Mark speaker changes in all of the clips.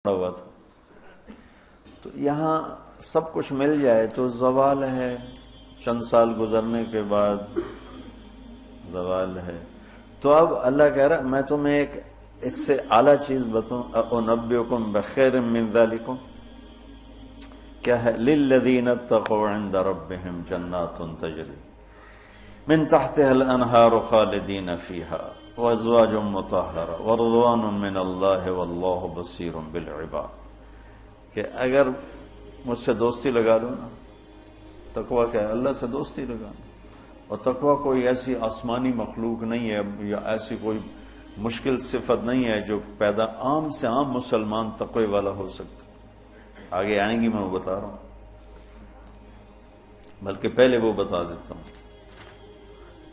Speaker 1: ہوا تھا تو یہاں سب کچھ مل جائے تو زوال ہے، چند سال گزرنے کے بعد زوال ہے۔ تو اب اللہ کہہ رہا میں تمہیں ایک اس سے اعلیٰ چیز بتاؤں، انبئکم بخیر من ذالکم، کیا ہے؟ للذین اتقوا عند ربهم جنات تجری من تحتها الانہار خالدین فیہا وازواج مطہرہ ورضوان من اللہ واللہ بصیر بالعباد، کہ اگر مجھ سے دوستی لگا لو نا، تقویٰ کیا ہے؟ اللہ سے دوستی لگا لو۔ اور تقویٰ کوئی ایسی آسمانی مخلوق نہیں ہے یا ایسی کوئی مشکل صفت نہیں ہے جو پیدا عام سے عام مسلمان تقوی والا ہو سکتا۔ آگے آئیں گی، میں وہ بتا رہا ہوں، بلکہ پہلے وہ بتا دیتا ہوں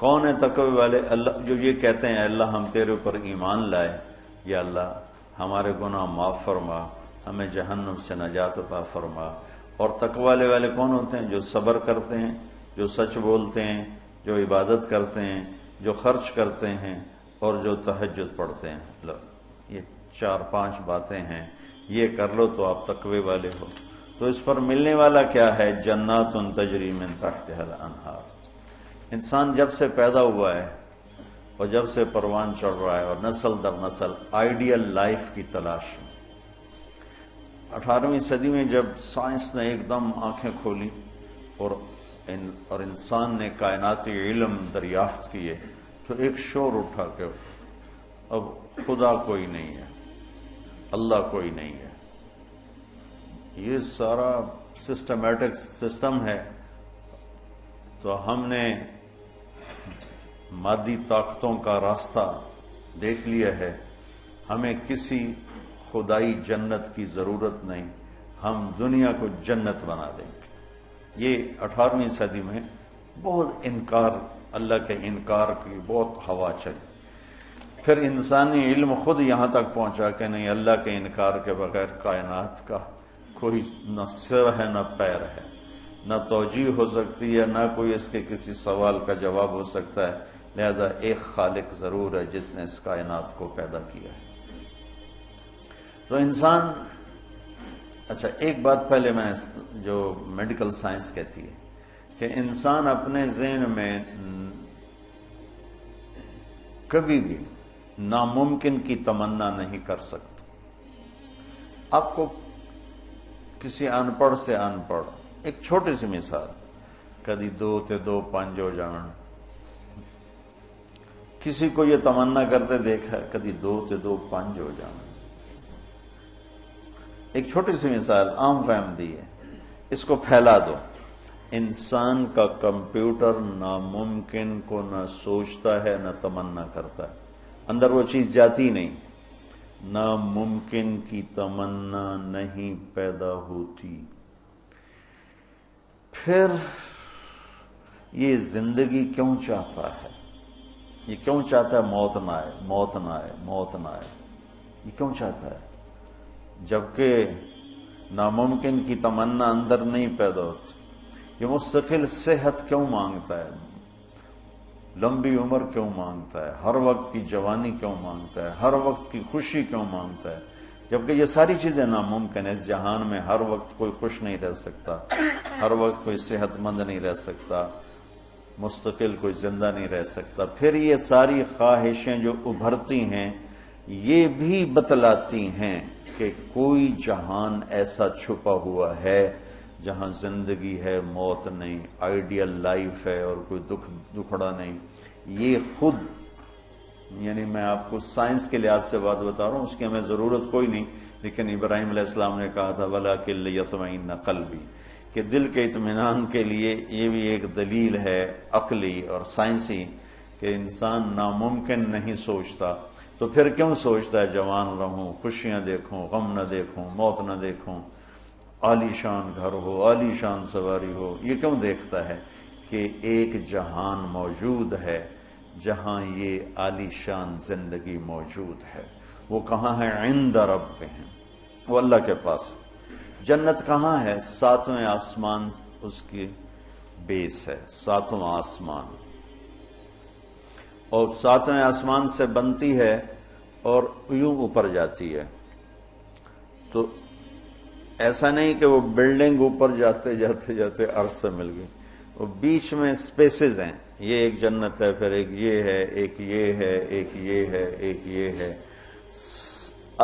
Speaker 1: کون ہے تقوی والے۔ اللہ جو یہ کہتے ہیں اللہ ہم تیرے اوپر ایمان لائے، یا اللہ ہمارے گناہ معاف فرما، ہمیں جہنم سے نجات عطا فرما۔ اور تقوی والے کون ہوتے ہیں؟ جو صبر کرتے ہیں، جو سچ بولتے ہیں، جو عبادت کرتے ہیں، جو خرچ کرتے ہیں اور جو تہجد پڑھتے ہیں۔ لو یہ 4-5 باتیں ہیں، یہ کر لو تو آپ تقوی والے ہو۔ تو اس پر ملنے والا کیا ہے؟ جنات تجری من تحتها الانہار۔ انسان جب سے پیدا ہوا ہے اور جب سے پروان چڑھ رہا ہے اور نسل در نسل آئیڈیل لائف کی تلاش میں، 18ویں صدی میں جب سائنس نے ایک دم آنکھیں کھولی اور انسان نے کائناتی علم دریافت کیے تو ایک شور اٹھا کہ اب خدا کوئی نہیں ہے، اللہ کوئی نہیں ہے، یہ سارا سسٹمیٹک سسٹم ہے۔ تو ہم نے مادی طاقتوں کا راستہ دیکھ لیا ہے، ہمیں کسی خدائی جنت کی ضرورت نہیں، ہم دنیا کو جنت بنا دیں گے۔ یہ 18ویں صدی میں بہت انکار، اللہ کے انکار کی بہت ہوا چلی۔ پھر انسانی علم خود یہاں تک پہنچا کہ نہیں، اللہ کے انکار کے بغیر کائنات کا کوئی نہ سر ہے نہ پیر ہے، نہ توجیہ ہو سکتی ہے، نہ کوئی اس کے کسی سوال کا جواب ہو سکتا ہے، لہذا ایک خالق ضرور ہے جس نے اس کائنات کو پیدا کیا ہے۔ تو انسان، اچھا ایک بات پہلے میں جو میڈیکل سائنس کہتی ہے کہ انسان اپنے ذہن میں کبھی بھی ناممکن کی تمنا نہیں کر سکتا۔ آپ کو کسی ان پڑھ سے ان پڑھ ایک چھوٹی سی مثال، کدی 2 تے 2 5 ہو جان، کسی کو یہ تمنا کرتے دیکھا کدی 2 تے 2 5 ہو جان۔ ایک چھوٹی سی مثال عام فہم دی ہے، اس کو پھیلا دو۔ انسان کا کمپیوٹر ناممکن کو نہ سوچتا ہے نہ تمنا کرتا ہے، اندر وہ چیز جاتی نہیں، ناممکن کی تمنا نہیں پیدا ہوتی۔ پھر یہ زندگی کیوں چاہتا ہے؟ یہ کیوں چاہتا ہے موت نہ آئے، موت نہ آئے، موت نہ آئے؟ یہ کیوں چاہتا ہے جبکہ ناممکن کی تمنا اندر نہیں پیدا ہوتی؟ یہ مستقل صحت کیوں مانگتا ہے، لمبی عمر کیوں مانگتا ہے، ہر وقت کی جوانی کیوں مانگتا ہے، ہر وقت کی خوشی کیوں مانگتا ہے، جبکہ یہ ساری چیزیں ناممکن ہیں۔ اس جہان میں ہر وقت کوئی خوش نہیں رہ سکتا، ہر وقت کوئی صحت مند نہیں رہ سکتا، مستقل کوئی زندہ نہیں رہ سکتا۔ پھر یہ ساری خواہشیں جو ابھرتی ہیں یہ بھی بتلاتی ہیں کہ کوئی جہان ایسا چھپا ہوا ہے جہاں زندگی ہے، موت نہیں، آئیڈیل لائف ہے اور کوئی دکھڑا نہیں۔ یہ خود، یعنی میں آپ کو سائنس کے لحاظ سے بات بتا رہا ہوں، اس کی ہمیں ضرورت کوئی نہیں، لیکن ابراہیم علیہ السلام نے کہا تھا وَلَٰكِن لِيَطْمَئِنَّ قَلْبِي، کہ دل کے اطمینان کے لیے یہ بھی ایک دلیل ہے عقلی اور سائنسی کہ انسان ناممکن نہیں سوچتا۔ تو پھر کیوں سوچتا ہے جوان رہوں، خوشیاں دیکھوں، غم نہ دیکھوں، موت نہ دیکھوں، عالی شان گھر ہو، عالی شان سواری ہو؟ یہ کیوں دیکھتا ہے کہ ایک جہان موجود ہے جہاں یہ عالی شان زندگی موجود ہے۔ وہ کہاں ہے؟ عند ربہم، وہ اللہ کے پاس۔ جنت کہاں ہے؟ 7ویں آسمان اس کی بیس ہے، 7واں آسمان، اور 7ویں آسمان سے بنتی ہے اور یوں اوپر جاتی ہے۔ تو ایسا نہیں کہ وہ بلڈنگ اوپر جاتے جاتے جاتے عرش سے مل گئی، وہ بیچ میں سپیسز ہیں، یہ ایک جنت ہے، پھر ایک یہ ہے، ایک یہ ہے، ایک یہ ہے، ایک یہ ہے۔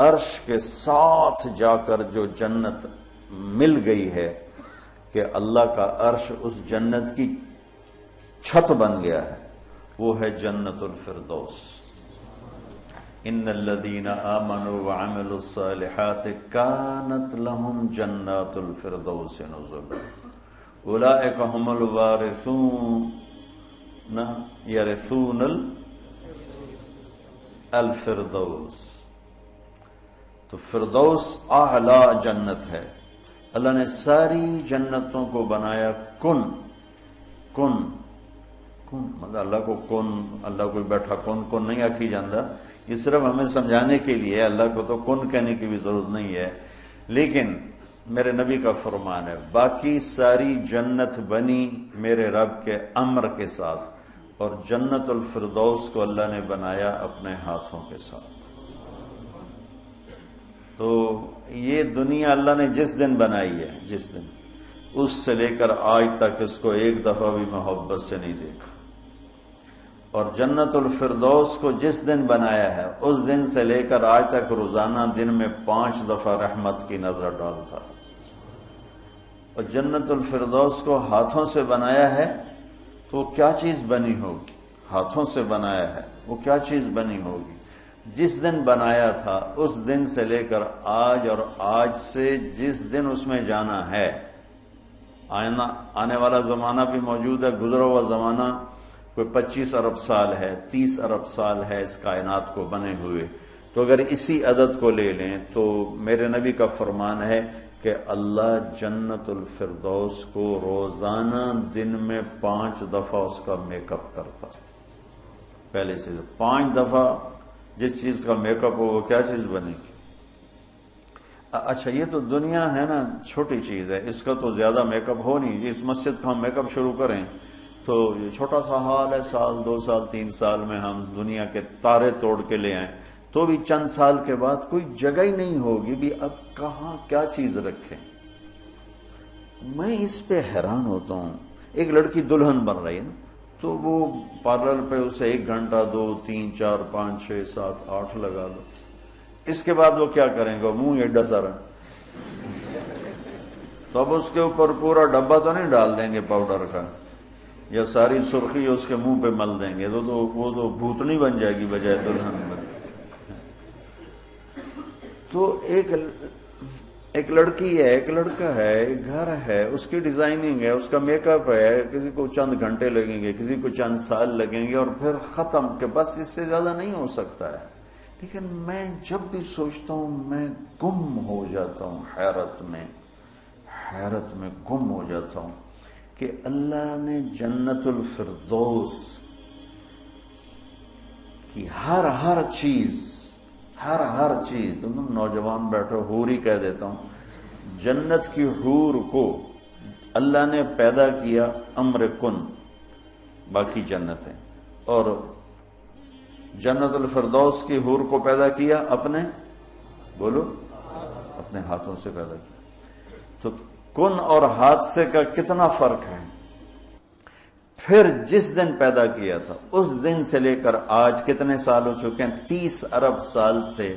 Speaker 1: عرش کے ساتھ جا کر جو جنت مل گئی ہے کہ اللہ کا عرش اس جنت کی چھت بن گیا ہے، وہ ہے جنت الفردوس۔ ان الذين آمنوا وعملوا الصالحات كانت لهم جنات الفردوس نزلا اولئك هم الوارثون يرثون الفردوس۔ تو فردوس اعلی جنت ہے۔ اللہ نے ساری جنتوں کو بنایا کن کن کن، مطلب اللہ کو کن، اللہ کوئی بیٹھا کن کن نہیں آکھی جاندہ، یہ صرف ہمیں سمجھانے کے لیے، اللہ کو تو کن کہنے کی بھی ضرورت نہیں ہے، لیکن میرے نبی کا فرمان ہے باقی ساری جنت بنی میرے رب کے امر کے ساتھ، اور جنت الفردوس کو اللہ نے بنایا اپنے ہاتھوں کے ساتھ۔ تو یہ دنیا اللہ نے جس دن بنائی ہے، جس دن، اس سے لے کر آج تک اس کو ایک دفعہ بھی محبت سے نہیں دیکھا، اور جنت الفردوس کو جس دن بنایا ہے اس دن سے لے کر آج تک روزانہ دن میں 5 دفعہ رحمت کی نظر ڈالتا، اور جنت الفردوس کو ہاتھوں سے بنایا ہے تو وہ کیا چیز بنی ہوگی؟ ہاتھوں سے بنایا ہے، وہ کیا چیز بنی ہوگی؟ جس دن بنایا تھا اس دن سے لے کر آج، اور آج سے جس دن اس میں جانا ہے، آنے والا زمانہ بھی موجود ہے، گزرا ہوا زمانہ کوئی 25 ارب سال ہے، 30 ارب سال ہے اس کائنات کو بنے ہوئے، تو اگر اسی عدد کو لے لیں تو میرے نبی کا فرمان ہے کہ اللہ جنت الفردوس کو روزانہ دن میں 5 دفعہ اس کا میک اپ کرتا، پہلے سے 5 دفعہ جس چیز کا میک اپ ہو وہ کیا چیز بنے گی؟ اچھا یہ تو دنیا ہے نا، چھوٹی چیز ہے، اس کا تو زیادہ میک اپ ہو نہیں، اس مسجد کا ہم میک اپ شروع کریں تو یہ چھوٹا سا حال ہے، سال 2 سال 3 سال میں ہم دنیا کے تارے توڑ کے لے آئیں، تو بھی چند سال کے بعد کوئی جگہ ہی نہیں ہوگی بھی اب کہاں کیا چیز رکھیں۔ میں اس پہ حیران ہوتا ہوں، ایک لڑکی دلہن بن رہی ہے تو وہ پارلر پہ اسے 1 گھنٹہ 2 3 4 5 6 7 8 لگا لو، اس کے بعد وہ کیا کریں گے؟ منہ ایڈا سارا، تو اب اس کے اوپر پورا ڈبہ تو نہیں ڈال دیں گے پاؤڈر کا، یا ساری سرخی اس کے منہ پہ مل دیں گے، تو وہ تو بھوتنی بن جائے گی بجائے دلہن بن۔ تو ایک لڑکی ہے، ایک لڑکا ہے، ایک گھر ہے، اس کی ڈیزائننگ ہے، اس کا میک اپ ہے، کسی کو چند گھنٹے لگیں گے، کسی کو چند سال لگیں گے، اور پھر ختم، کہ بس اس سے زیادہ نہیں ہو سکتا ہے۔ لیکن میں جب بھی سوچتا ہوں میں گم ہو جاتا ہوں، حیرت میں گم ہو جاتا ہوں کہ اللہ نے جنت الفردوس کی ہر چیز، تم نوجوان بیٹھو، حور ہی کہہ دیتا ہوں، جنت کی حور کو اللہ نے پیدا کیا امر کن، باقی جنتیں، اور جنت الفردوس کی حور کو پیدا کیا اپنے ہاتھوں سے پیدا کیا۔ تو کن اور حادثے کا کتنا فرق ہے۔ پھر جس دن پیدا کیا تھا اس دن سے لے کر آج کتنے سال ہو چکے ہیں؟ 30 ارب سال سے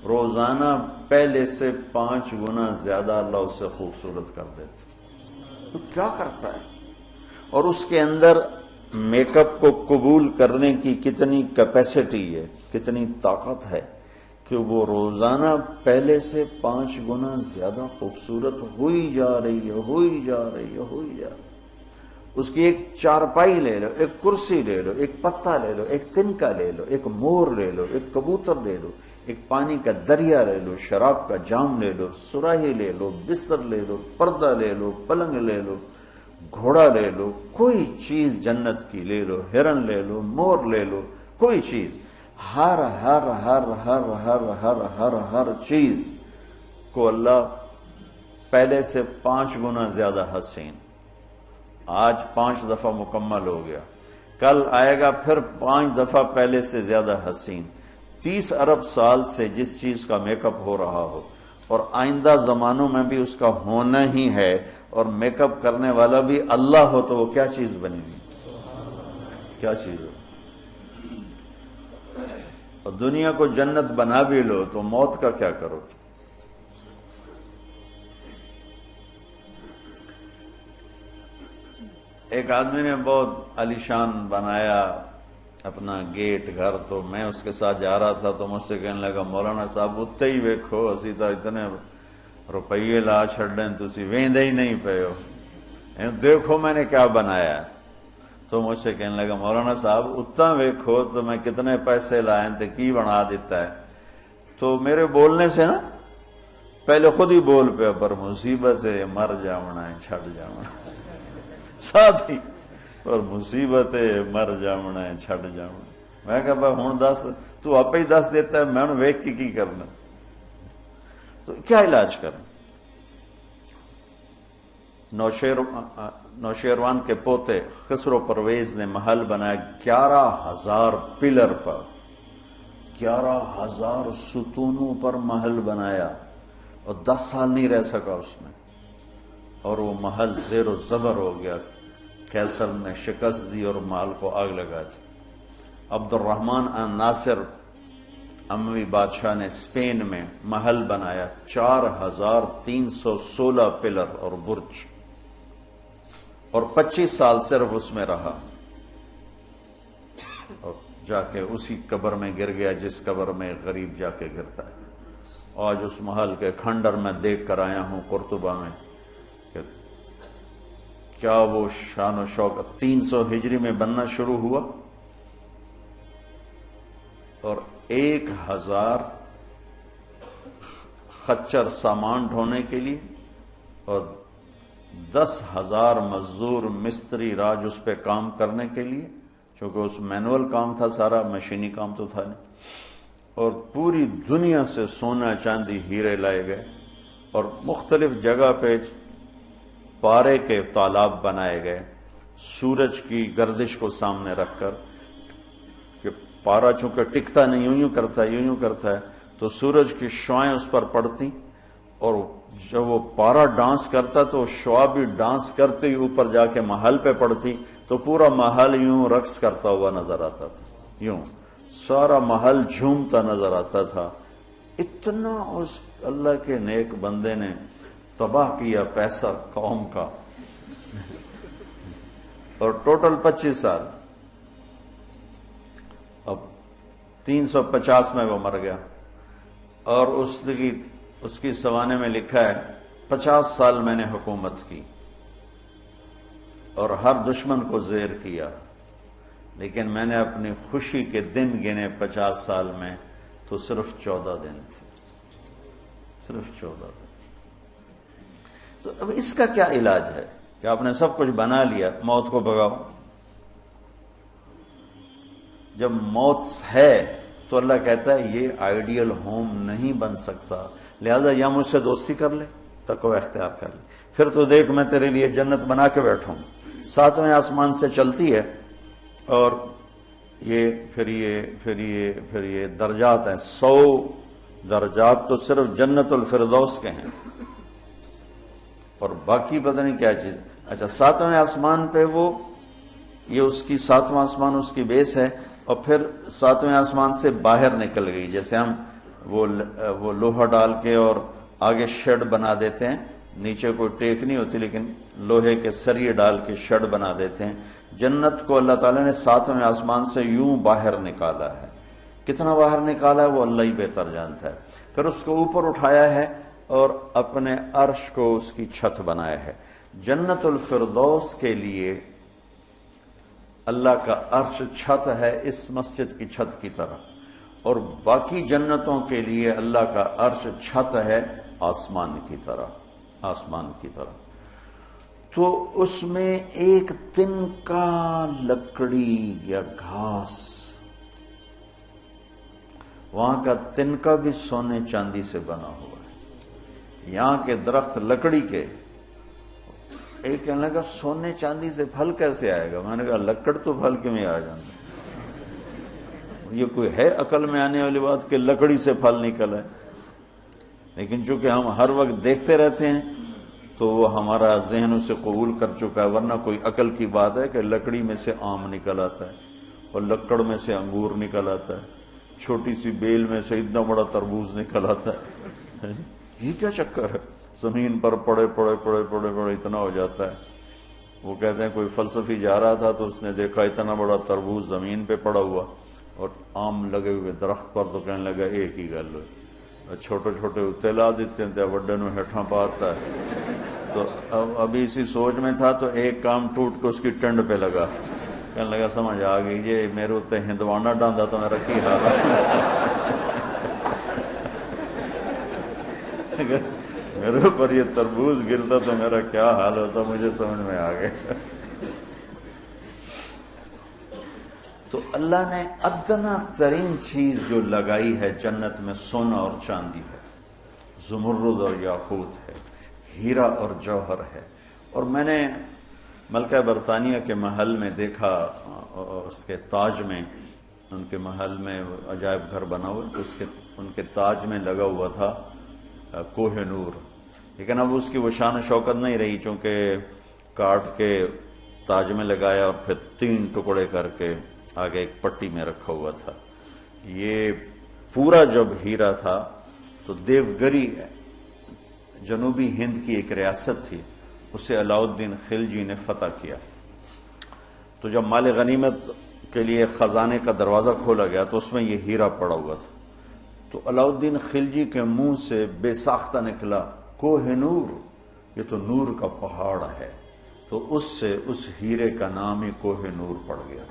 Speaker 1: روزانہ پہلے سے 5 گنا زیادہ اللہ اسے خوبصورت کر دیتا۔ تو کیا کرتا ہے؟ اور اس کے اندر میک اپ کو قبول کرنے کی کتنی کیپیسٹی ہے، کتنی طاقت ہے کہ وہ روزانہ پہلے سے 5 گنا زیادہ خوبصورت ہوئی جا رہی ہے۔ اس کی ایک چارپائی لے لو، ایک کرسی لے لو، ایک پتا لے لو، ایک تنکا لے لو، ایک مور لے لو، ایک کبوتر لے لو، ایک پانی کا دریا لے لو، شراب کا جام لے لو، سراہی لے لو، بستر لے لو، پردہ لے لو، پلنگ لے لو، گھوڑا لے لو، کوئی چیز جنت کی لے لو، ہرن لے لو، مور لے لو، کوئی چیز، ہر چیز کو اللہ پہلے سے 5 گنا زیادہ حسین، آج 5 دفعہ مکمل ہو گیا، کل آئے گا پھر 5 دفعہ پہلے سے زیادہ حسین۔ 30 ارب سال سے جس چیز کا میک اپ ہو رہا ہو اور آئندہ زمانوں میں بھی اس کا ہونا ہی ہے، اور میک اپ کرنے والا بھی اللہ ہو تو وہ کیا چیز بنے گی؟ کیا چیز ہو؟ اور دنیا کو جنت بنا بھی لو تو موت کا کیا کرو گے؟ ایک آدمی نے بہت عالیشان بنایا اپنا گیٹ گھر، تو میں اس کے ساتھ جا رہا تھا تو مجھ سے کہنے لگا مولانا صاحب اتنے ہی ویکھو اسی تو اتنے روپیے لا چھڑیں تسی ویندے ہی نہیں پے ہو، دیکھو میں نے کیا بنایا ہے۔ تو مجھ سے کہنے لگا مولانا صاحب اتنا ویکھو تو میں کتنے پیسے لائیں تے کی بنا دیتا ہے۔ تو میرے بولنے سے نا پہلے خود ہی بول پہ پر مصیبت ہے مر جاونا ہے چھڑ جاونا ساتھ ہی، اور مصیبت ہے مر جاونا ہے چھڑ جاونا۔ میں کہا بھائی ہوں دس، تو آپ ہی دس دیتا ہے، میں ویک کی کرنا؟ تو کیا علاج کرنا؟ نوشیروان کے پوتے خسرو پرویز نے محل بنایا 11,000 پلر پر، 11,000 ستونوں پر محل بنایا، اور 10 سال نہیں رہ سکا اس میں، اور وہ محل زیر و زبر ہو گیا۔ کیسر نے شکست دی اور محل کو آگ لگا دی۔ عبد الرحمن ناصر اموی بادشاہ نے اسپین میں محل بنایا 4,316 پلر اور برج، اور 25 سال صرف اس میں رہا، اور جا کے اسی قبر میں گر گیا جس قبر میں غریب جا کے گرتا ہے۔ آج اس محل کے کھنڈر میں دیکھ کر آیا ہوں قرطبہ میں کہ کیا وہ شان و شوکت 300 ہجری میں بننا شروع ہوا، اور 1,000 خچر سامان ڈھونے کے لیے اور 10,000 مزدور مستری راج اس پہ کام کرنے کے لیے، چونکہ اس مینول کام تھا سارا، مشینی کام تو تھا نہیں، اور پوری دنیا سے سونا چاندی ہیرے لائے گئے، اور مختلف جگہ پہ پارے کے تالاب بنائے گئے سورج کی گردش کو سامنے رکھ کر، کہ پارا چونکہ ٹکتا نہیں، یوں یوں کرتا ہے تو سورج کی شعائیں اس پر پڑتی، اور جب وہ پارا ڈانس کرتا تو شعا بھی ڈانس کرتے ہی اوپر جا کے محل پہ پڑتی، تو پورا محل یوں رقص کرتا ہوا نظر آتا تھا، یوں سارا محل جھومتا نظر آتا تھا۔ اتنا اس اللہ کے نیک بندے نے تباہ کیا پیسہ قوم کا، اور ٹوٹل 25 سال، اب 350 میں وہ مر گیا، اور اس کی سوانے میں لکھا ہے 50 سال میں نے حکومت کی اور ہر دشمن کو زیر کیا، لیکن میں نے اپنی خوشی کے دن گنے 50 سال میں تو صرف 14 دن تھے، صرف 14 دن۔ تو اب اس کا کیا علاج ہے کہ آپ نے سب کچھ بنا لیا، موت کو بھگاؤ؟ جب موت ہے تو اللہ کہتا ہے یہ آئیڈیل ہوم نہیں بن سکتا، لہذا یا مجھ سے دوستی کر لے، تقوی اختیار کر لے، پھر تو دیکھ میں تیرے لیے جنت بنا کے بیٹھوں، 7ویں آسمان سے چلتی ہے، اور پھر یہ درجات ہیں، 100 درجات تو صرف جنت الفردوس کے ہیں، اور باقی پتہ نہیں کیا چیز۔ اچھا 7ویں آسمان پہ یہ اس کی 7واں آسمان اس کی بیس ہے، اور پھر 7ویں آسمان سے باہر نکل گئی، جیسے ہم وہ لوہا ڈال کے اور آگے شیڈ بنا دیتے ہیں، نیچے کوئی ٹیک نہیں ہوتی لیکن لوہے کے سریے ڈال کے شیڈ بنا دیتے ہیں، جنت کو اللہ تعالیٰ نے 7ویں آسمان سے یوں باہر نکالا ہے۔ کتنا باہر نکالا ہے وہ اللہ ہی بہتر جانتا ہے۔ پھر اس کو اوپر اٹھایا ہے اور اپنے عرش کو اس کی چھت بنایا ہے۔ جنت الفردوس کے لیے اللہ کا عرش چھت ہے اس مسجد کی چھت کی طرح، اور باقی جنتوں کے لیے اللہ کا عرش چھت ہے آسمان کی طرح، آسمان کی طرح۔ تو اس میں ایک تنکا لکڑی یا گھاس، وہاں کا تنکا بھی سونے چاندی سے بنا ہوا ہے، یہاں کے درخت لکڑی کے۔ ایک کہنے لگا سونے چاندی سے پھل کیسے آئے گا؟ میں نے کہا لکڑ تو پھل کیوں آ جانا، یہ کوئی ہے عقل میں آنے والی بات کہ لکڑی سے پھل نکل ہے؟ لیکن چونکہ ہم ہر وقت دیکھتے رہتے ہیں تو وہ ہمارا ذہن اسے قبول کر چکا ہے. ورنہ کوئی عقل کی بات ہے کہ لکڑی میں سے آم نکل آتا ہے اور لکڑ میں سے انگور نکل آتا ہے, چھوٹی سی بیل میں سے اتنا بڑا تربوز نکل آتا ہے. یہ کیا چکر ہے؟ زمین پر پڑے پڑے پڑے پڑے پڑے اتنا ہو جاتا ہے. وہ کہتے ہیں کوئی فلسفی جا رہا تھا تو اس نے دیکھا اتنا بڑا تربوز زمین پہ پڑا ہوا اور آم لگے ہوئے درخت پر, تو کہنے لگا ایک ہی گل ہوئی, چھوٹے چھوٹے اتلا دیتے ہیں وڈے نو ہیٹھاں پاتا ہے. تو ابھی اسی سوچ میں تھا تو ایک کام ٹوٹ کے اس کی ٹنڈ پہ لگا, کہنے لگا سمجھ آ گئی یہ میرے اتنے ہندوانا ڈاندا تو میرا کی حال ہے, میرے اوپر یہ تربوز گرتا تو میرا کیا حال ہوتا, مجھے سمجھ میں آ گیا. تو اللہ نے ادنا ترین چیز جو لگائی ہے جنت میں سونا اور چاندی ہے, زمرد اور یاقوت ہے, ہیرا اور جوہر ہے. اور میں نے ملکہ برطانیہ کے محل میں دیکھا, اس کے تاج میں, ان کے محل میں عجائب گھر بنا ہوا, تو ان کے تاج میں لگا ہوا تھا کوہ نور. لیکن اب اس کی وہ شان و شوکت نہیں رہی, چونکہ کاٹ کے تاج میں لگایا اور پھر 3 ٹکڑے کر کے آگے ایک پٹی میں رکھا ہوا تھا. یہ پورا جب ہیرا تھا تو دیوگری جنوبی ہند کی ایک ریاست تھی, اسے علاؤالدین خلجی نے فتح کیا. تو جب مال غنیمت کے لیے خزانے کا دروازہ کھولا گیا تو اس میں یہ ہیرا پڑا ہوا تھا. تو علاؤالدین خلجی کے منہ سے بے ساختہ نکلا کوہ نور, یہ تو نور کا پہاڑ ہے. تو اس سے اس ہیرے کا نام ہی کوہ نور پڑ گیا.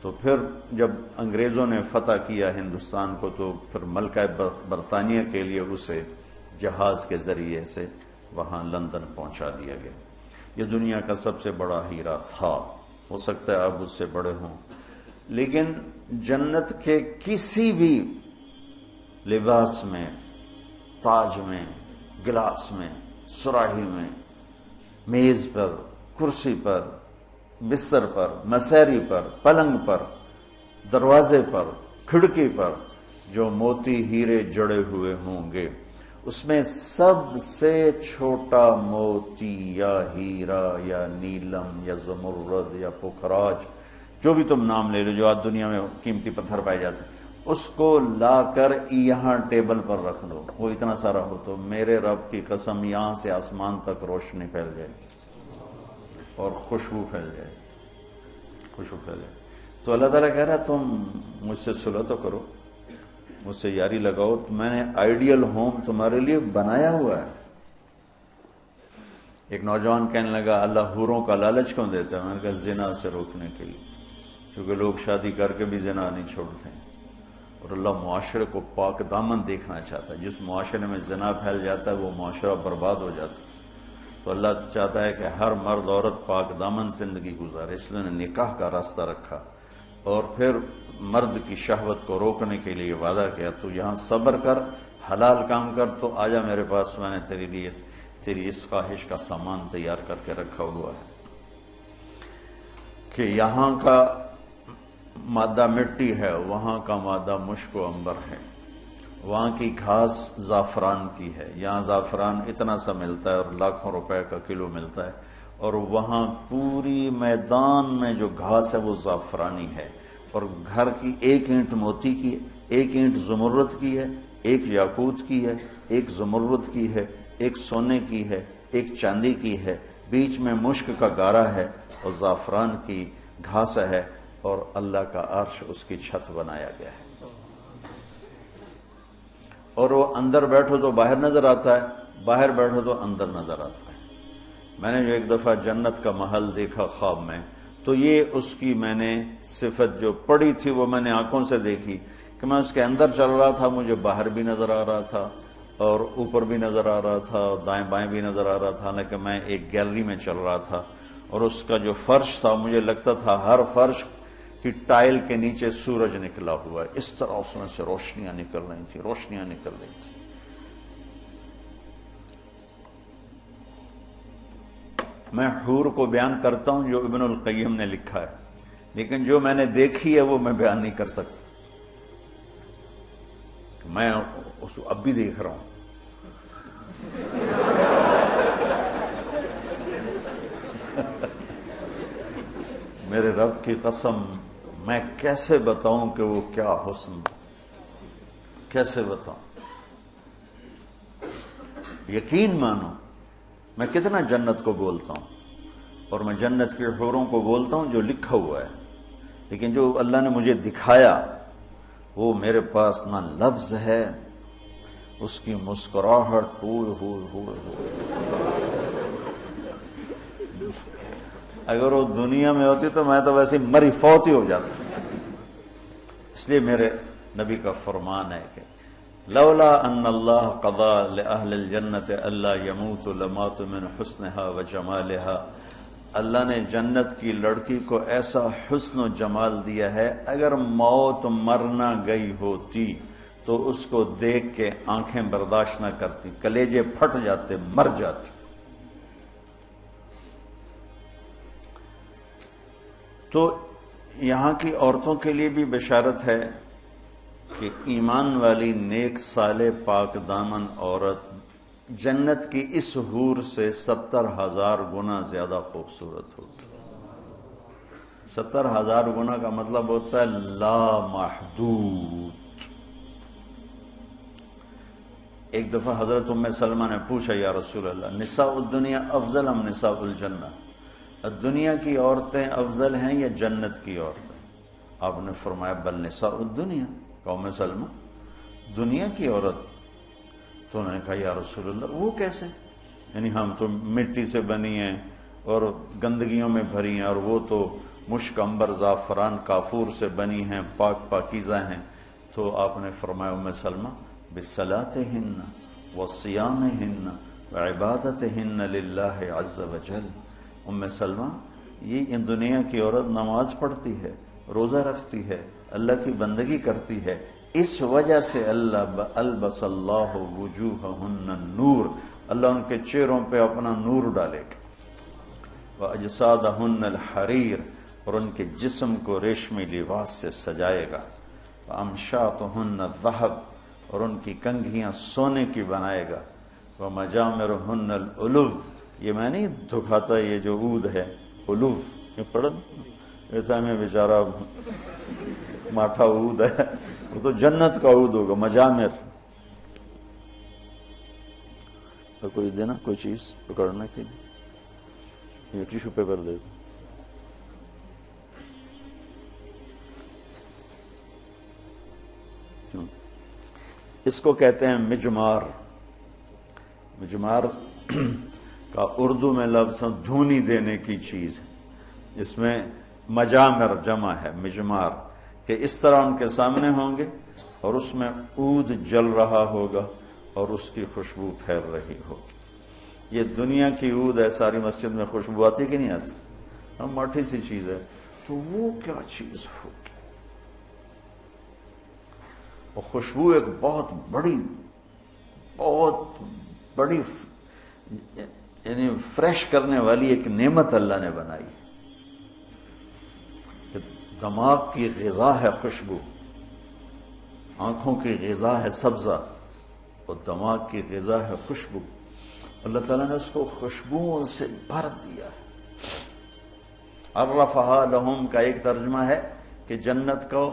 Speaker 1: تو پھر جب انگریزوں نے فتح کیا ہندوستان کو تو پھر ملکہ برطانیہ کے لیے اسے جہاز کے ذریعے سے وہاں لندن پہنچا دیا گیا. یہ دنیا کا سب سے بڑا ہیرا تھا, ہو سکتا ہے اب اس سے بڑے ہوں, لیکن جنت کے کسی بھی لباس میں, تاج میں, گلاس میں, سراہی میں, میز پر, کرسی پر, بستر پر, مسیری پر, پلنگ پر, دروازے پر, کھڑکی پر جو موتی ہیرے جڑے ہوئے ہوں گے, اس میں سب سے چھوٹا موتی یا ہیرا یا نیلم یا زمرد یا پکھراج, جو بھی تم نام لے لو جو آج دنیا میں قیمتی پتھر پائے جاتے ہیں, اس کو لا کر یہاں ٹیبل پر رکھ دو, وہ اتنا سارا ہو تو میرے رب کی قسم یہاں سے آسمان تک روشنی پھیل جائے گی اور خوشبو پھیل جائے, خوشبو پھیل جائے. تو اللہ تعالیٰ کہہ رہا ہے تم مجھ سے صلح تو کرو, مجھ سے یاری لگاؤ, میں نے آئیڈیل ہوم تمہارے لیے بنایا ہوا ہے. ایک نوجوان کہنے لگا اللہ حوروں کا لالچ کیوں دیتا ہے؟ میں نے کہا زنا سے روکنے کے لیے, کیونکہ لوگ شادی کر کے بھی زنا نہیں چھوڑتے ہیں, اور اللہ معاشرے کو پاک دامن دیکھنا چاہتا ہے. جس معاشرے میں زنا پھیل جاتا ہے وہ معاشرہ برباد ہو جاتا ہے. تو اللہ چاہتا ہے کہ ہر مرد عورت پاک دامن زندگی گزارے, اس لیے نے نکاح کا راستہ رکھا, اور پھر مرد کی شہوت کو روکنے کے لیے وعدہ کیا تو یہاں صبر کر, حلال کام کر, تو آجا میرے پاس, میں نے تیرے لیے تیری اس خواہش کا سامان تیار کر کے رکھا ہوا ہے کہ یہاں کا مادہ مٹی ہے, وہاں کا مادہ مشک و عنبر ہے, وہاں کی گھاس زعفران کی ہے, یہاں زعفران اتنا سا ملتا ہے اور لاکھوں روپے کا کلو ملتا ہے, اور وہاں پوری میدان میں جو گھاس ہے وہ زعفرانی ہے, اور گھر کی 1 اینٹ موتی کی ہے, 1 اینٹ زمرد کی ہے, 1 یاقوت کی ہے, 1 زمرد کی ہے, 1 سونے کی ہے, 1 چاندی کی ہے, بیچ میں مشک کا گارا ہے اور زعفران کی گھاس ہے, اور اللہ کا عرش اس کی چھت بنایا گیا ہے. اور وہ اندر بیٹھو تو باہر نظر آتا ہے, باہر بیٹھو تو اندر نظر آتا ہے. میں نے جو ایک دفعہ جنت کا محل دیکھا خواب میں, تو یہ اس کی میں نے صفت جو پڑی تھی وہ میں نے آنکھوں سے دیکھی کہ میں اس کے اندر چل رہا تھا, مجھے باہر بھی نظر آ رہا تھا اور اوپر بھی نظر آ رہا تھا اور دائیں بائیں بھی نظر آ رہا تھا, حالانکہ میں ایک گیلری میں چل رہا تھا, اور اس کا جو فرش تھا مجھے لگتا تھا ہر فرش کی ٹائل کے نیچے سورج نکلا ہوا ہے, اس طرح اس میں سے روشنیاں نکل رہی تھی, روشنیاں نکل رہی تھی. میں حور کو بیان کرتا ہوں جو ابن القیم نے لکھا ہے, لیکن جو میں نے دیکھی ہے وہ میں بیان نہیں کر سکتا. میں اب بھی دیکھ رہا ہوں, میرے رب کی قسم میں کیسے بتاؤں کہ وہ کیا حسن، کیسے بتاؤں؟ یقین مانو میں کتنا جنت کو بولتا ہوں، اور میں جنت کے حوروں کو بولتا ہوں جو لکھا ہوا ہے، لیکن جو اللہ نے مجھے دکھایا وہ میرے پاس نہ لفظ ہے، اس کی مسکراہٹ اگر وہ دنیا میں ہوتی تو میں تو ویسے مری فوت ہی ہو جاتا۔ اس لیے میرے نبی کا فرمان ہے کہ لولا ان اللہ قضا لأہل الجنت الا يموتوا لماتوا من حسنها وجمالها، اللہ نے جنت کی لڑکی کو ایسا حسن و جمال دیا ہے، اگر موت مرنا گئی ہوتی تو اس کو دیکھ کے آنکھیں برداشت نہ کرتی، کلیجے پھٹ جاتے، مر جاتے۔ تو یہاں کی عورتوں کے لیے بھی بشارت ہے کہ ایمان والی نیک صالح پاک دامن عورت جنت کی اس حور سے 70,000 گنا زیادہ خوبصورت ہوگی۔ 70,000 گنا کا مطلب ہوتا ہے لا محدود۔ ایک دفعہ حضرت ام سلمہ نے پوچھا یا رسول اللہ نساء الدنیا افضل ام نساء الجنہ، دنیا کی عورتیں افضل ہیں یا جنت کی عورتیں؟ آپ نے فرمایا بل نساء الدنیا، ام سلمہ دنیا کی عورت۔ تو انہوں نے کہا یا رسول اللہ وہ کیسے؟ یعنی ہم تو مٹی سے بنی ہیں اور گندگیوں میں بھری ہیں، اور وہ تو مشک عنبر زعفران کافور سے بنی ہیں، پاک پاکیزہ ہیں۔ تو آپ نے فرمایا ام سلمہ بصلاتہن وصیامہن وعبادتہن للہ عز وجل، ام سلمہ یہ ان دنیا کی عورت نماز پڑھتی ہے، روزہ رکھتی ہے، اللہ کی بندگی کرتی ہے، اس وجہ سے اللہ البس اللہ وجوہہن النور، اللہ ان کے چہروں پہ اپنا نور ڈالے گا، واجسادہن الحریر، اور ان کے جسم کو ریشمی لباس سے سجائے گا، وامشاطہن الذہب، اور ان کی کنگھیاں سونے کی بنائے گا، ومجامرہن الالف، یہ میں نہیں دکھاتا یہ جو عود ہے الف، یہ پڑھن ایسا میں بیچارہ ماٹھا عود ہے، وہ تو جنت کا عود ہوگا، مجامر۔ کوئی دینا کوئی چیز پکڑنے کے لیے، یہ ٹیشو پیپر دے دو۔ اس کو کہتے ہیں مجمار۔ مجمار کا اردو میں لفظ دھونی دینے کی چیز ہے، اس میں مجامر جمع ہے مجمار، کہ اس طرح ان کے سامنے ہوں گے اور اس میں عود جل رہا ہوگا اور اس کی خوشبو پھیل رہی ہوگی۔ یہ دنیا کی عود ہے، ساری مسجد میں خوشبو آتی کہ نہیں آتی؟ ہم ماٹھی سی چیز ہے، تو وہ کیا چیز ہوگی؟ اور خوشبو ایک بہت بڑی یعنی فریش کرنے والی ایک نعمت اللہ نے بنائی، کہ دماغ کی غذا ہے خوشبو، آنکھوں کی غذا ہے سبزہ، اور دماغ کی غذا ہے خوشبو۔ اللہ تعالیٰ نے اس کو خوشبوؤں سے بھر دیا ہے۔ عرفہا لہم کا ایک ترجمہ ہے کہ جنت کو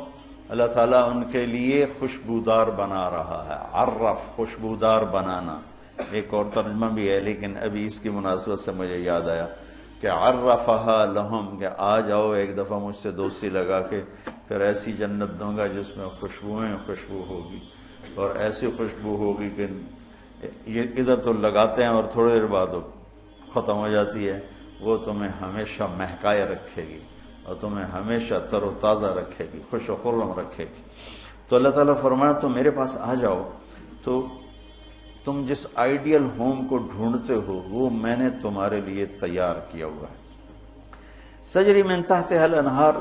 Speaker 1: اللہ تعالیٰ ان کے لیے خوشبودار بنا رہا ہے۔ عرف خوشبودار بنانا، ایک اور ترجمہ بھی ہے لیکن ابھی اس کی مناسبت سے مجھے یاد آیا کہ عرفہا لہم، کہ آ جاؤ ایک دفعہ مجھ سے دوستی لگا کے، پھر ایسی جنت دوں گا جس میں خوشبوئیں خوشبو ہوگی، اور ایسی خوشبو ہوگی کہ یہ ادھر تو لگاتے ہیں اور تھوڑی دیر بعد ختم ہو جاتی ہے، وہ تمہیں ہمیشہ مہکائے رکھے گی اور تمہیں ہمیشہ تر و تازہ رکھے گی، خوش و خرم رکھے گی۔ تو اللہ تعالیٰ فرمایا تم میرے پاس آ جاؤ، تو تم جس آئیڈیل ہوم کو ڈھونڈتے ہو وہ میں نے تمہارے لیے تیار کیا ہوا ہے۔ تجری من تحتها الانہار،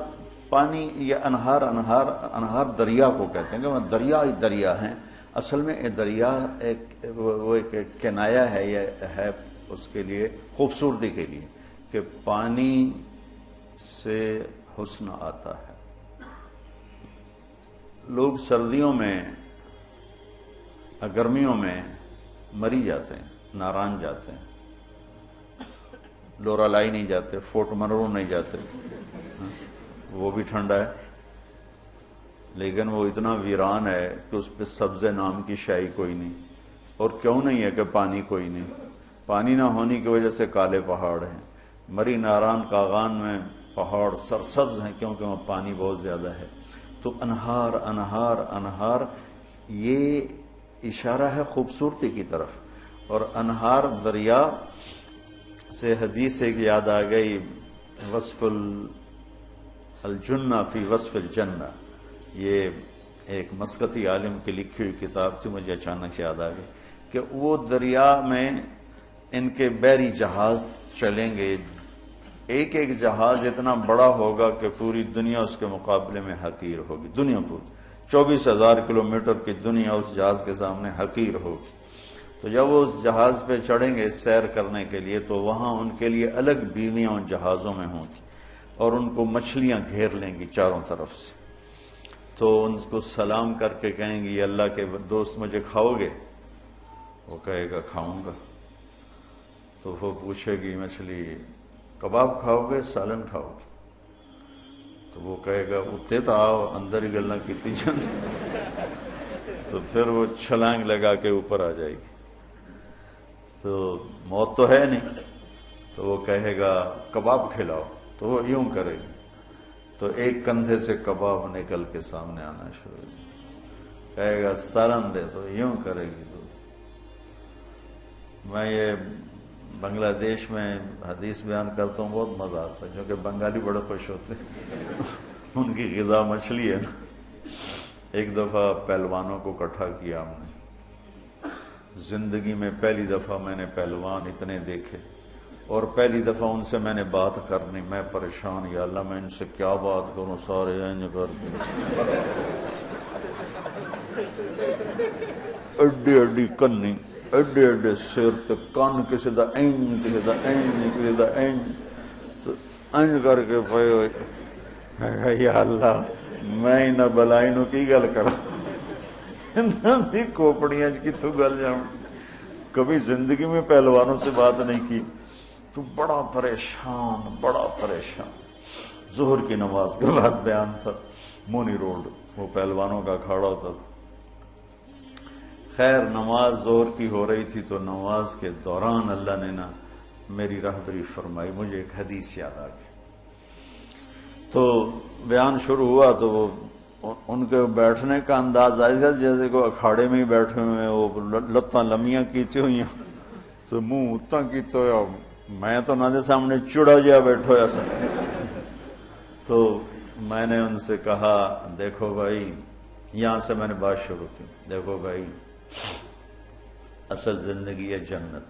Speaker 1: پانی یا انہار دریا کو کہتے ہیں، کہ وہ دریا ہی دریا ہیں۔ اصل میں یہ دریا ایک کنایا ہے، یہ ہے اس کے لیے خوبصورتی کے لیے، کہ پانی سے حسن آتا ہے۔ لوگ سردیوں میں گرمیوں میں مری جاتے ہیں، ناران جاتے ہیں، لورالائی نہیں جاتے، فورٹ منرو نہیں جاتے، وہ بھی ٹھنڈا ہے، لیکن وہ اتنا ویران ہے کہ اس پہ سبز نام کی شائی کوئی نہیں. اور کیوں نہیں ہے کہ پانی کوئی نہیں؟ پانی نہ ہونے کی وجہ سے کالے پہاڑ ہیں. مری ناران کاغان میں پہاڑ سرسبز ہیں کیونکہ وہاں پانی بہت زیادہ ہے. تو انہار انہار انہار، یہ اشارہ ہے خوبصورتی کی طرف. اور انہار دریا سے حدیث ایک یاد آ گئی، وصف الجنہ فی وصف الجنہ، یہ ایک مسقطی عالم کی لکھی ہوئی کتاب تھی، مجھے اچانک یاد آ گئی کہ وہ دریا میں ان کے بحری جہاز چلیں گے، ایک ایک جہاز اتنا بڑا ہوگا کہ پوری دنیا اس کے مقابلے میں حقیر ہوگی. دنیا پوری 24,000 کلومیٹر کی دنیا اس جہاز کے سامنے حقیر ہوگی. تو جب وہ اس جہاز پہ چڑھیں گے سیر کرنے کے لیے تو وہاں ان کے لیے الگ بیویاں ان جہازوں میں ہوں گی اور ان کو مچھلیاں گھیر لیں گی چاروں طرف سے. تو ان کو سلام کر کے کہیں گی اللہ کے دوست مجھے کھاؤ گے؟ وہ کہے گا کھاؤں گا. تو وہ پوچھے گی مچھلی کباب کھاؤ گے سالن کھاؤ گے؟ تو وہ کہے گا اتنے تو آؤ اندر ہی گلنا کیتی جان. تو پھر وہ چھلانگ لگا کے اوپر آ جائے گی. تو موت تو ہے نہیں. تو وہ کہے گا کباب کھلاؤ، تو وہ یوں کرے گی. تو ایک کندھے سے کباب نکل کے سامنے آنا شروع ہو جائے. کہے گا سالن دے، تو یوں کرے گی. تو میں یہ بنگلہ دیش میں حدیث بیان کرتا ہوں، بہت مزہ آتا ہے کیونکہ بنگالی بڑے خوش ہوتے ہیں. ان کی غذا مچھلی ہے نا. ایک دفعہ پہلوانوں کو اکٹھا کیا ہم نے. زندگی میں پہلی دفعہ میں نے پہلوان اتنے دیکھے، اور پہلی دفعہ ان سے میں نے بات کرنی. میں پریشان، یا اللہ میں ان سے کیا بات کروں، سارے انج کر کے اڈی اڈی کنی، اڈے اڈے سر تے کان، کسی دا این کسی دا این کسی دا این. تو انج کر کے پے ہوئے. میں کہا یا اللہ میں انہاں بلائی نو کی گل کراں، انہاں دی کھوپڑیاں کتوں گل جاؤں. کبھی زندگی میں پہلوانوں سے بات نہیں کی. تو بڑا پریشان بڑا پریشان. ظہر کی نماز کے بعد بیان تھا، مونی روڈ وہ پہلوانوں کا اکھاڑا ہوتا تھا. خیر نماز ظہر کی ہو رہی تھی تو نماز کے دوران اللہ نے نا میری راہبری فرمائی. مجھے ایک حدیث یاد آ گئی. تو بیان شروع ہوا تو وہ ان کے بیٹھنے کا انداز ایسا جیسے کہ اکھاڑے میں ہی بیٹھے ہوئے ہیں. وہ لتاں لمیاں کیتی ہوئی ہیں تو منہ اتنا کیتا ہوا. میں تو نہ دے سامنے چڑا جہا بیٹھا ہوا سا. تو میں نے ان سے کہا دیکھو بھائی، یہاں سے میں نے بات شروع کی، دیکھو بھائی اصل زندگی ہے جنت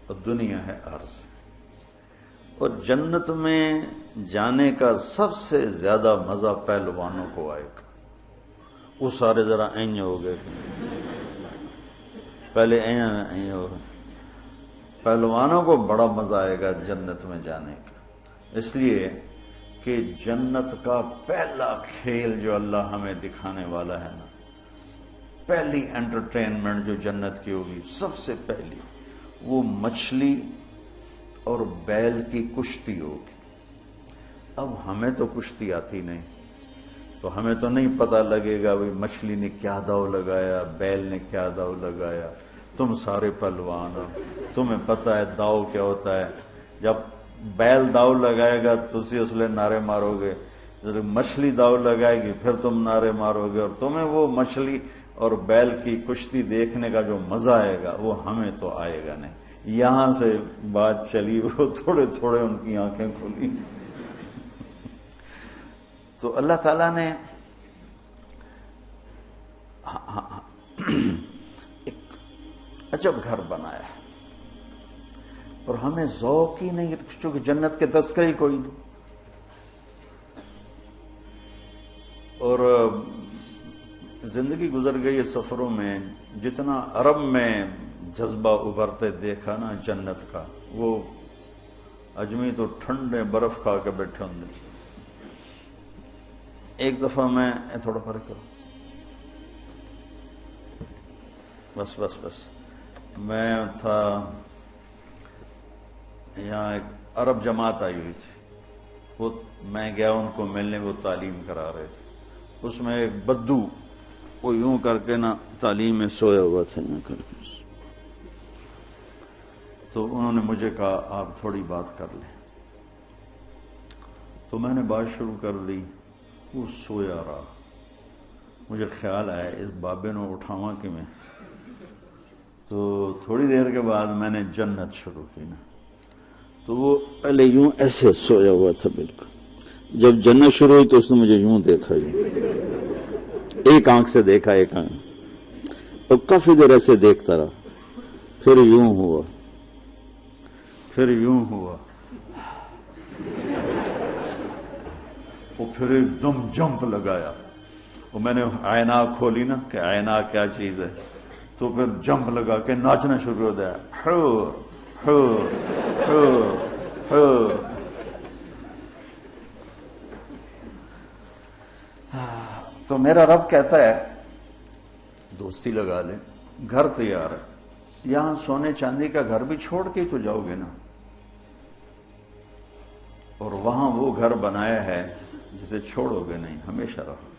Speaker 1: اور دنیا ہے عرض. اور جنت میں جانے کا سب سے زیادہ مزہ پہلوانوں کو آئے گا. وہ سارے ذرا این ہو گئے، پہلے این ہو گئے. پہلوانوں کو بڑا مزہ آئے گا جنت میں جانے کا، اس لیے کہ جنت کا پہلا کھیل جو اللہ ہمیں دکھانے والا ہے نا، پہلی انٹرٹینمنٹ جو جنت کی ہوگی سب سے پہلی، وہ مچھلی اور بیل کی کشتی ہوگی. اب ہمیں تو کشتی آتی نہیں، تو ہمیں تو نہیں پتہ لگے گا بھئی مچھلی نے کیا داؤ لگایا، بیل نے کیا داؤ لگایا. تم سارے پہلوان ہو، تمہیں پتہ ہے داؤ کیا ہوتا ہے. جب بیل داؤ لگائے گا تو اسی اس لئے نعرے مارو گے، جب مچھلی داؤ لگائے گی پھر تم نعرے مارو گے. اور تمہیں وہ مچھلی اور بیل کی کشتی دیکھنے کا جو مزہ آئے گا وہ ہمیں تو آئے گا نہیں. یہاں سے بات چلی، وہ تھوڑے تھوڑے ان کی آنکھیں کھلی. تو اللہ تعالیٰ نے ایک عجب گھر بنایا ہے، اور ہمیں ذوق ہی نہیں، چونکہ جنت کے تذکرے ہی کوئی نہیں. اور زندگی گزر گئی سفروں میں، جتنا عرب میں جذبہ ابھرتے دیکھا نا جنت کا، وہ اجمی تو ٹھنڈے برف کھا کے بیٹھے ہوں. ایک دفعہ میں تھوڑا فرق کروں، بس میں تھا یہاں، ایک عرب جماعت آئی ہوئی تھی. وہ میں گیا ان کو ملنے، وہ تعلیم کرا رہے تھے، اس میں ایک بدو وہ یوں کر کے نا تعلیم میں سویا ہوا تھا یوں کر کے، تو انہوں نے مجھے کہا آپ تھوڑی بات کر لیں، تو میں نے بات شروع کر دی، وہ سویا رہا، مجھے خیال آیا اس بابے نے اٹھاواں کہ میں، تو تھوڑی دیر کے بعد میں نے جنت شروع کی نا، تو وہ پہلے یوں ایسے سویا ہوا تھا بالکل، جب جنت شروع ہوئی تو اس نے مجھے یوں دیکھا، ایک آنکھ سے دیکھا، ایک آنکھ، اور کافی دیر ایسے دیکھتا رہا، پھر یوں ہوا، پھر یوں ہوا، وہ پھر ایک دم جمپ لگایا، وہ میں نے عینک کھولی نا کہ عینک کیا چیز ہے، تو پھر جمپ لگا کے ناچنا شروع ہو گیا، حور حور حور حور۔ تو میرا رب کہتا ہے دوستی لگا لیں، گھر تیار ہے، یہاں سونے چاندی کا گھر بھی چھوڑ کے ہی تو جاؤ گے نا، اور وہاں وہ گھر بنایا ہے جسے چھوڑو گے نہیں، ہمیشہ رہو۔